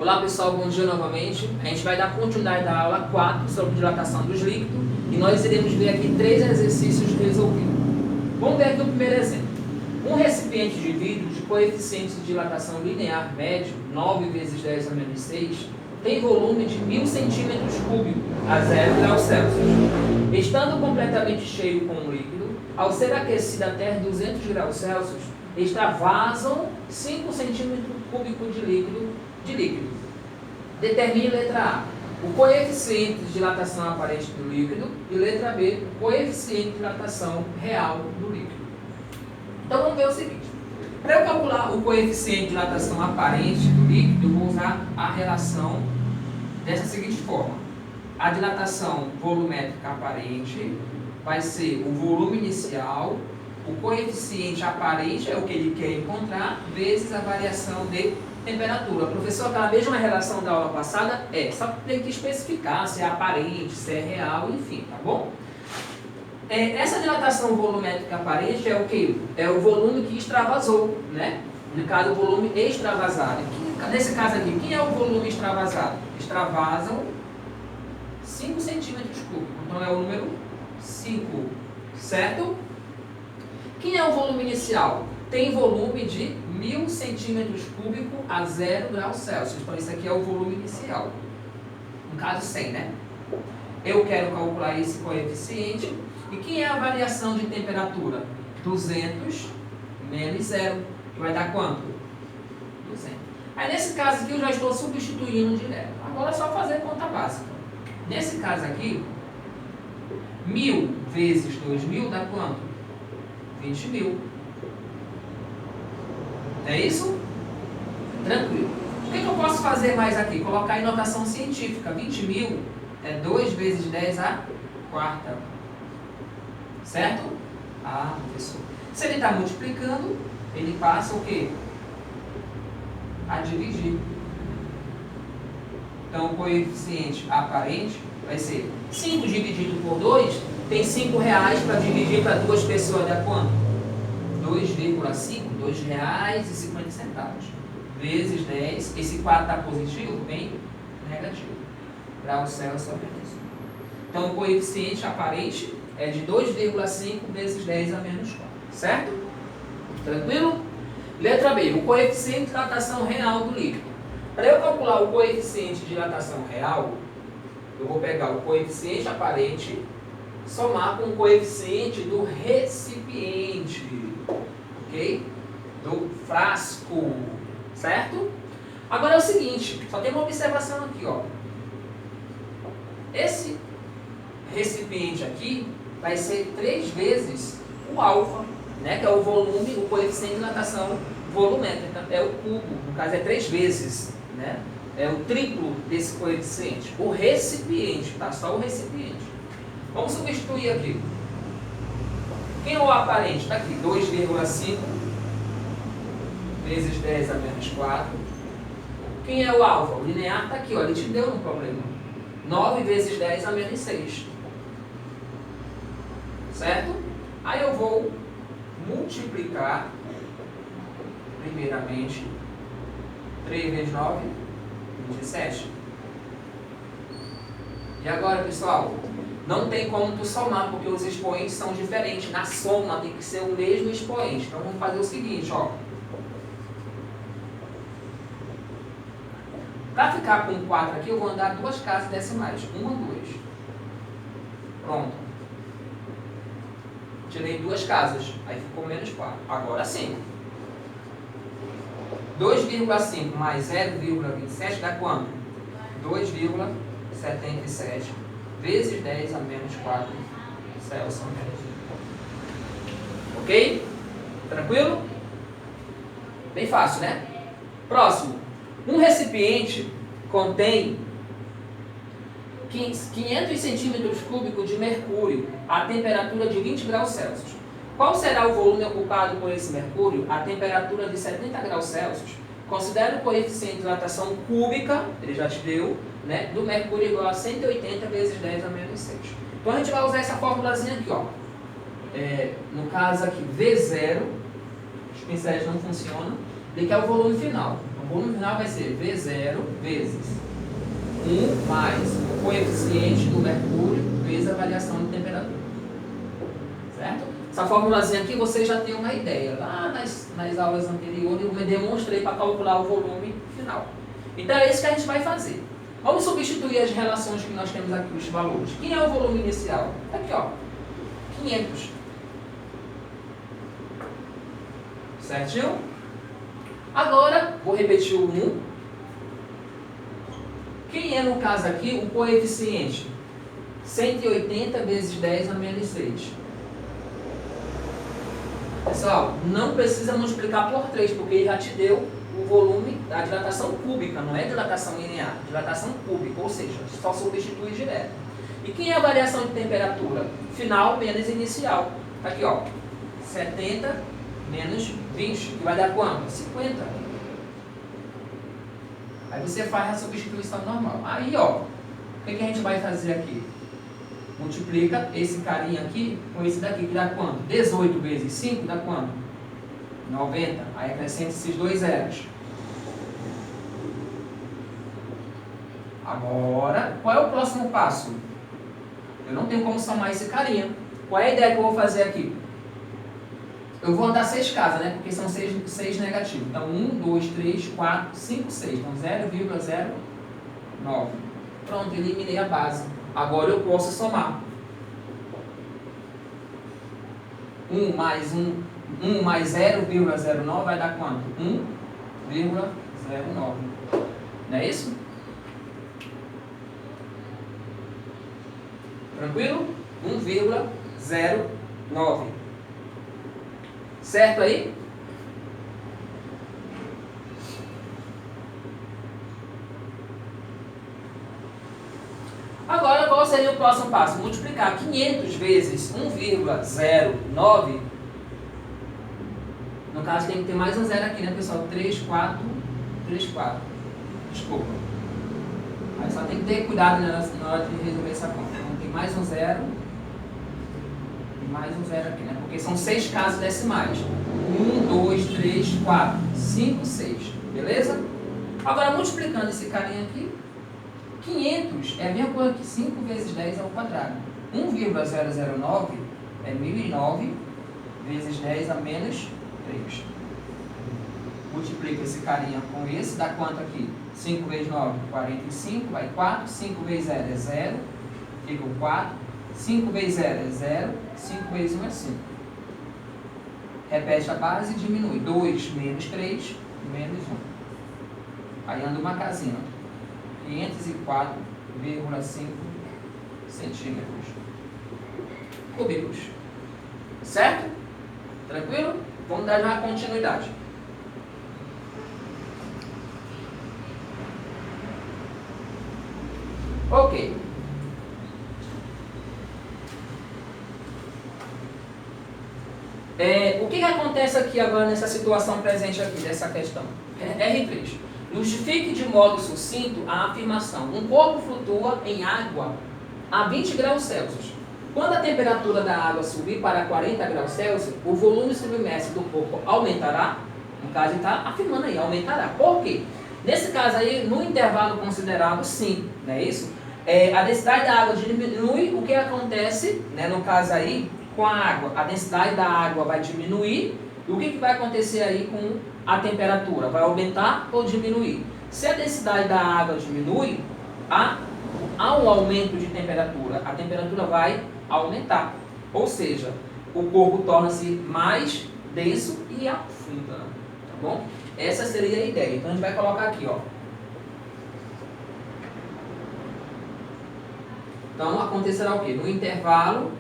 Olá pessoal, bom dia novamente. A gente vai dar continuidade da aula 4 sobre dilatação dos líquidos e nós iremos ver aqui 3 exercícios resolvidos. Vamos ver aqui o primeiro exemplo. Um recipiente de vidro de coeficiente de dilatação linear médio, 9 vezes 10 a menos 6, tem volume de 1000 centímetros cúbicos a 0 graus Celsius. Estando completamente cheio com o líquido, ao ser aquecido até 200 graus Celsius, extravasam 5 centímetros cúbicos de líquido. Determine letra A, o coeficiente de dilatação aparente do líquido, e letra B, o coeficiente de dilatação real do líquido. Então vamos ver o seguinte. Para eu calcular o coeficiente de dilatação aparente do líquido, eu vou usar a relação dessa seguinte forma. A dilatação volumétrica aparente vai ser o volume inicial, o coeficiente aparente é o que ele quer encontrar, vezes a variação de temperatura. Professor, aquela mesma relação da aula passada? Só que tem que especificar se é aparente, se é real, enfim, tá bom? Essa dilatação volumétrica aparente é o que? É o volume que extravasou, né? No caso, o volume extravasado. Nesse caso aqui, quem é o volume extravasado? Extravasam 5 centímetros cúbicos. Então é o número 5, certo? Quem é o volume inicial? Tem volume de 1000 centímetros cúbicos a 0 graus Celsius. Então, isso aqui é o volume inicial. No caso, 100, né? Eu quero calcular esse coeficiente. E quem é a variação de temperatura? 200 menos 0. Que vai dar quanto? 200. Aí, nesse caso aqui, eu já estou substituindo direto. Agora é só fazer conta básica. Nesse caso aqui, 1000 vezes 2000 dá quanto? 20.000. É isso? Tranquilo. O que eu posso fazer mais aqui? Colocar em notação científica. 20.000 é 2 vezes 10 a quarta. Certo? Ah, professor. Se ele está multiplicando, ele passa o quê? A dividir. Então, o coeficiente aparente vai ser 5 dividido por 2, tem 5 reais para dividir para duas pessoas, dá quanto? 2,5, R$2,50. Vezes 10, esse 4 está positivo, vem negativo. Grau Celsius a menos. Então, o coeficiente aparente é de 2,5 vezes 10 a menos 4. Certo? Tranquilo? Letra B, o coeficiente de dilatação real do líquido. Para eu calcular o coeficiente de dilatação real, eu vou pegar o coeficiente aparente, somar com o coeficiente do recipiente, ok? Do frasco, certo? Agora é o seguinte, só tem uma observação aqui, ó. Esse recipiente aqui vai ser 3 vezes o alfa, né? Que é o volume, o coeficiente de dilatação volumétrica, é o cubo, no caso é 3 vezes, né? É o triplo desse coeficiente. O recipiente, tá? Só o recipiente. Vamos substituir aqui. Quem é o aparente? Está aqui, 2,5 vezes 10 a menos 4. Quem é o alfa? O linear está aqui, ó, ele te deu um problema. 9 vezes 10 a menos 6. Certo? Aí eu vou multiplicar, primeiramente, 3 vezes 9, 27. E agora, pessoal, não tem como tu somar, porque os expoentes são diferentes. Na soma tem que ser o mesmo expoente. Então vamos fazer o seguinte, ó. Para ficar com 4 aqui, eu vou andar 2 casas decimais. 1, 2. Pronto. Tirei 2 casas. Aí ficou menos 4. Agora sim. 2,5 mais 0,27 dá quanto? 2,77 vezes 10 a menos 4 Celsius. Ok? Tranquilo? Bem fácil, né? Próximo. Um recipiente contém 500 centímetros cúbicos de mercúrio a temperatura de 20 graus Celsius. Qual será o volume ocupado por esse mercúrio a temperatura de 70 graus Celsius? Considere o coeficiente de dilatação cúbica, ele já te deu, né, do mercúrio igual a 180 vezes 10 a menos 6. Então a gente vai usar essa formulazinha aqui, ó. No caso aqui, V0, os pincéis não funcionam, ele quer o volume final. Então volume final vai ser V0 vezes 1 mais o coeficiente do mercúrio vezes a variação de temperatura. Certo? Essa formulazinha aqui você já tem uma ideia. Lá nas aulas anteriores eu me demonstrei para calcular o volume final. Então é isso que a gente vai fazer. Vamos substituir as relações que nós temos aqui, os valores. Quem é o volume inicial? Aqui, ó. 500. Certinho? Agora, vou repetir o 1. Quem é, no caso aqui, o coeficiente? 180 vezes 10 a menos 6. Pessoal, não precisa multiplicar por 3, porque ele já te deu o volume da dilatação cúbica, não é dilatação linear, dilatação cúbica, ou seja, só substitui direto. E quem é a variação de temperatura? Final menos inicial. Aqui, ó, 70 menos 20, que vai dar quanto? 50. Aí você faz a substituição normal. Aí, ó, o que a gente vai fazer aqui? Multiplica esse carinha aqui com esse daqui, que dá quanto? 18 vezes 5 dá quanto? 90. Aí acrescenta esses dois zeros. Agora, qual é o próximo passo? Eu não tenho como somar esse carinha. Qual é a ideia que eu vou fazer aqui? Eu vou andar 6 casas, né? Porque são 6 negativos. Então, 1, 2, 3, 4, 5, 6. Então, 0,09. Pronto, eliminei a base. Agora eu posso somar. 1 mais 0,09 vai dar quanto? 1,09. Não é isso? Tranquilo? 1,09. Certo aí? Agora, qual seria o próximo passo? Multiplicar 500 vezes 1,09. No caso, tem que ter mais um zero aqui, né, pessoal? 3, 4. Desculpa. Aí só tem que ter cuidado, né, na hora de resolver essa conta. Então, tem mais um zero. E mais um zero aqui, né? Porque são 6 casas decimais. 1, 2, 3, 4, 5, 6. Beleza? Agora, multiplicando esse carinha aqui, 500 é a mesma coisa que 5 vezes 10 ao quadrado. 1,009 é 1009 vezes 10 a menos 3. Multiplica esse carinha com esse, dá quanto aqui? 5 vezes 9, 45, vai 4. 5 vezes 0 é 0, fica o 4. 5 vezes 0 é 0, 5 vezes 1 é 5. Repete a base e diminui. 2 menos 3, menos 1. Aí anda uma casinha. 504,5 centímetros cúbicos. Certo? Tranquilo? Vamos dar já continuidade. Ok. O que acontece aqui agora nessa situação presente aqui, dessa questão? R3. Justifique de modo sucinto a afirmação: um corpo flutua em água a 20 graus Celsius. Quando a temperatura da água subir para 40 graus Celsius, o volume submerso do corpo aumentará? No caso, ele está afirmando aí, aumentará. Por quê? Nesse caso aí, no intervalo considerado, sim, não é isso? A densidade da água diminui, o que acontece, né, no caso aí, com a água? A densidade da água vai diminuir, e o que vai acontecer aí com a temperatura? Vai aumentar ou diminuir? Se a densidade da água diminui, há um aumento de temperatura, a temperatura vai aumentar. Ou seja, o corpo torna-se mais denso e afunda. Tá bom? Essa seria a ideia. Então a gente vai colocar aqui, ó. Então acontecerá o quê? No intervalo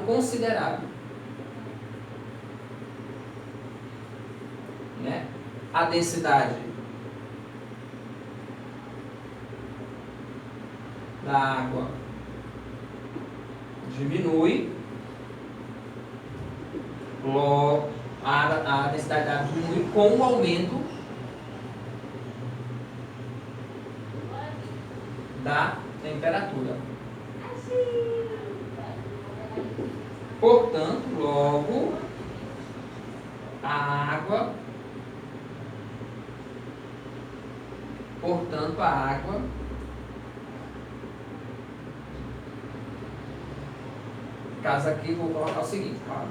considerado, né? A densidade da água diminui, logo a densidade da água diminui com o aumento da temperatura. Portanto, logo a água, portanto, a água no caso aqui, vou colocar o seguinte, claro.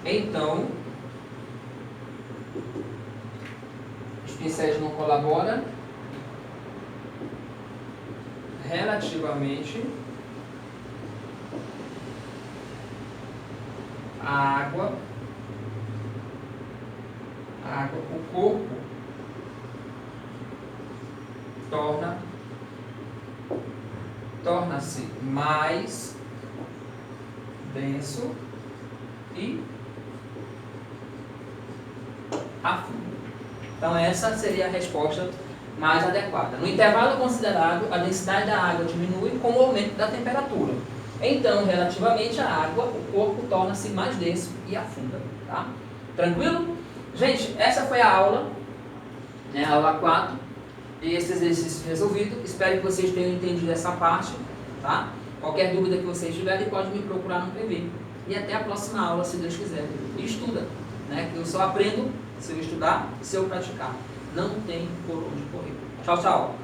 Então, os pincéis não colaboram relativamente a água, o corpo torna-se mais denso e afunda. Então essa seria a resposta mais adequada. No intervalo considerado, a densidade da água diminui com o aumento da temperatura. Então, relativamente à água, o corpo torna-se mais denso e afunda. Tá? Tranquilo? Gente, essa foi a aula, né, a aula 4, e esse exercício resolvido. Espero que vocês tenham entendido essa parte. Tá? Qualquer dúvida que vocês tiverem, pode me procurar no PV. E até a próxima aula, se Deus quiser. E estuda, né? Que eu só aprendo se eu estudar, se eu praticar. Não tem por onde correr. Tchau, tchau.